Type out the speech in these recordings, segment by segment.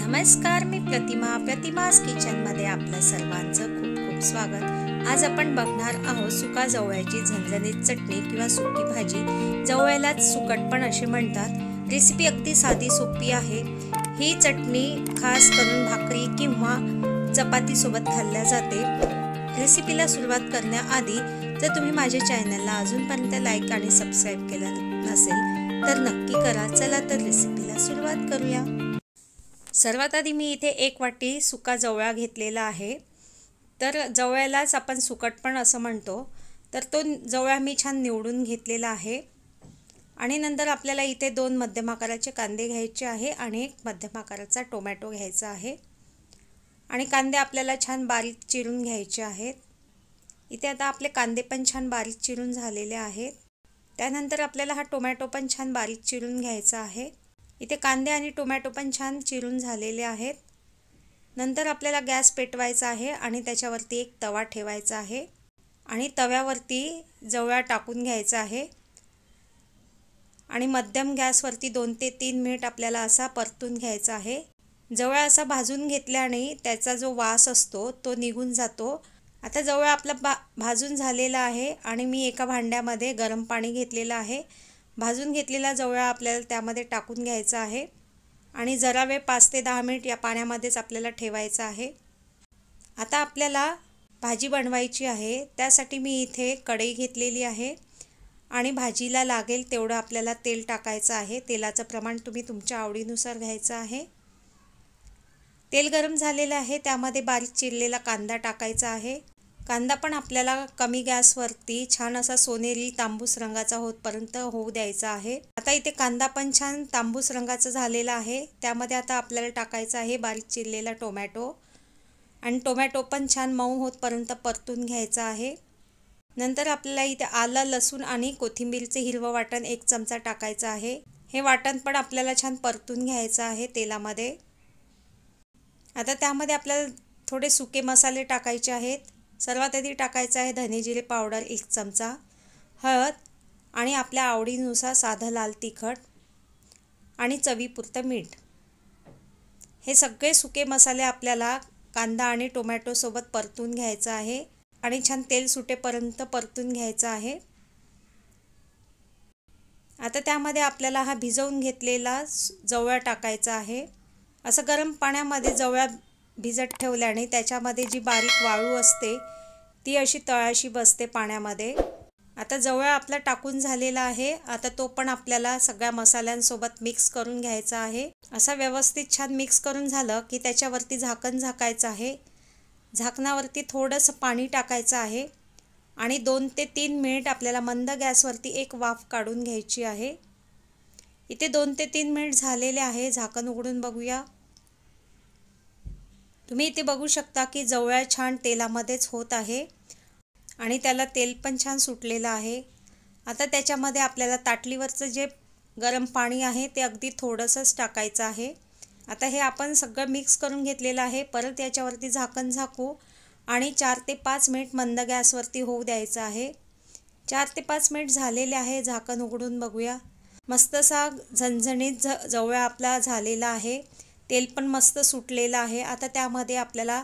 नमस्कार, मी प्रतिमा's किचनमध्ये आपलं सर्वांचं खूप खूप स्वागत। आज आपण बघणार आहोत सुका जवळ्याची झणझणीत चटणी किंवा सुकी भाजी। जवळ्यालाच सुकट पण असे म्हणतात। रेसिपी अगदी साधी सोपी आहे। ही चटणी खास करून भाकरी किंवा चपाती सोबत खाल्ल्या जाते। रेसिपीला सुरुवात करण्याआधी जर तुम्ही माझ्या चॅनलला अजूनपर्यंत लाईक आणि सबस्क्राइब केलं नसेल तर नक्की करा। चला तर रेसिपीला सुरुवात करूया। सर्वात आधी मी इथे 1 वाटी सुका जवळा घेतलेला आहे। तर जवळ्यालाच आपण सुकट पण असं म्हणतो। तर तो जवळा मी छान निवडून घेतलेला आहे। आणि नंतर आपल्याला इथे 2 मध्यम आकाराचे कांदे घ्यायचे आहे आणि 1 मध्यम आकाराचा टोमॅटो घ्यायचा आहे। आणि कांदे आपल्याला छान बारीक चिरून घ्यायचे आहेत। इथे आता आपले कांदे पण छान बारीक चिरून झालेले आहेत। त्यानंतर आपल्याला हा टोमॅटो पण छान बारीक चिरून घ्यायचा आहे। इथे कांदे आणि टोमॅटो पण छान चिरून झालेले आहेत। नंतर आपल्याला गॅस पेटवायचा आहे आणि त्याच्यावरती एक तवा ठेवायचा आहे आणि तव्यावरती जवळा टाकून घ्यायचा आहे आणि मध्यम गॅसवरती 2 ते 3 मिनिट आपल्याला असा परतून घ्यायचा आहे। जवळा असा भाजून घेतल्याने त्याचा जो वास असतो तो निघून जातो। आता जवळा आपला भाजून झालेला आहे आणि मी एका भांड्यामध्ये गरम पाणी घेतलेलं आहे। भाजून घेतलेला जवळा आपल्याला त्यामध्ये टाकून घ्यायचा आहे आणि जरा वेळ 5 ते 10 मिनिट या पाण्यामध्येच आपल्याला ठेवायचं आहे। आता आपल्याला भाजी बनवायची आहे। त्यासाठी मी इथे कढई घेतलेली आहे आणि भाजीला लागेल तेवढं आपल्याला तेल टाकायचं आहे। तेलाचं प्रमाण तुम्ही तुमच्या आवडीनुसार घ्यायचं आहे। तेल गरम झालेलं आहे, त्यामध्ये बारीक चिरलेला कांदा टाकायचा आहे। कांदा पण आपल्याला कमी गॅसवरती छान असा सोनेरी तांबूस रंगाचा होतपर्यंत होऊ द्यायचा आहे। आता इथे कांदा पण छान तांबूस रंगाचा झालेला आहे। त्यामध्ये आता आपल्याला टाकायचा आहे बारीक चिरलेला टोमॅटो आणि टोमॅटो पण छान मऊ होतपर्यंत परतून घ्यायचा आहे। नंतर आपल्याला इथे आलं, लसूण आणि कोथिंबीरचे हिरवं वाटण 1 चमचा टाकायचं आहे। हे वाटण पण आपल्याला छान परतून घ्यायचं आहे तेलामध्ये। आता त्यामध्ये आपल्याला थोडे सुके मसाले टाकायचे आहेत। सर्वात आधी टाकायचा आहे धने जिरे पावडर 1 चमचा, हळद आणि आपल्या आवडीनुसार साधं लाल तिखट आणि चवीपुरतं मीठ। हे सगळे सुके मसाले आपल्याला कांदा आणि टोमॅटो सोबत परतून घ्यायचं आहे आणि छान तेल सुटेपर्यंत परतून घ्यायचं आहे। आता त्यामध्ये आपल्याला हा भिजवून घेतलेला जवळा टाकायचा आहे। असं गरम पाण्यामध्ये जवळा भिजत ठेवल्याने त्याच्यामध्ये जी बारीक वाळू असते ती अशी तळाशी बसते पाण्यामध्ये। आता जवळा आपला टाकून झालेला आहे। आता तो पण आपल्याला सगळ्या मसाल्यांसोबत मिक्स करून घ्यायचा आहे। असा व्यवस्थित छान मिक्स करून झालं की त्याच्यावरती झाकण झाकायचं आहे। झाकणावरती थोडंसं पाणी टाकायचं आहे आणि 2 ते 3 मिनिट आपल्याला मंद गॅसवरती एक वाफ काढून घ्यायची आहे। इथे 2 ते 3 मिनिट झालेले आहे। झाकण उघडून बघूया। तुम्ही इथे बघू शकता की जवळा छान तेलामध्येच होत आहे आणि त्याला तेल पण छान सुटलेलं आहे। आता त्याच्यामध्ये आपल्याला ताटलीवरचं जे गरम पाणी आहे ते अगदी थोडंसंच टाकायचं आहे। आता हे आपण सगळं मिक्स करून घेतलेलं आहे। परत याच्यावरती झाकण झाकू आणि 4 ते 5 मिनिट मंद गॅसवरती होऊ द्यायचं आहे। 4 ते 5 मिनिट झालेले आहे। झाकण उघडून बघूया। मस्तसा झणझणीत जवळा आपला झालेला आहे। तेल पण मस्त सुटलेलं आहे। आता त्यामध्ये आपल्याला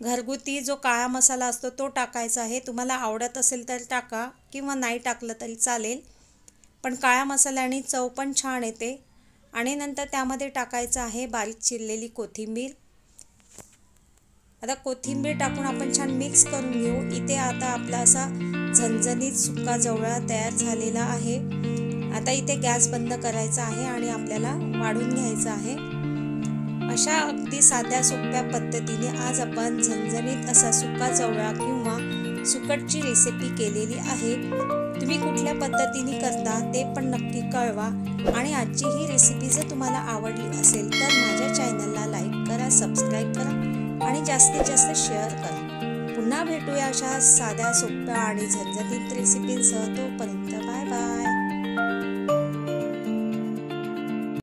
घरगुती जो काळा मसाला असतो तो टाकायचा आहे। तुम्हाला आवडत असेल तर टाका किंवा नाही टाकलं तरी चालेल, पण काळ्या मसाल्याने चव पण छान येते। आणि नंतर त्यामध्ये टाकायचं आहे बारीक चिरलेली कोथिंबीर। आता कोथिंबीर टाकून आपण छान मिक्स करून घेऊ। इथे आता आपला असा झणझणीत सुका जवळा तयार झालेला आहे। आता इथे गॅस बंद करायचा आहे आणि आपल्याला वाढून घ्यायचं आहे। अशा अगदी साध्या सोप्या पद्धतीने आज आपण झणझणीत असा सुका जवळा किंवा सुकटची रेसिपी केलेली आहे। तुम्ही कुठल्या पद्धतीने करता ते पण नक्की कळवा आणि आजची ही रेसिपी जर तुम्हाला आवडली असेल तर माझ्या चॅनलला लाईक करा, सबस्क्राईब करा आणि जास्तीत जास्त शेअर करा। पुन्हा भेटूया अशा साध्या सोप्या आणि झणझणीत रेसिपींसह। तोपर्यंत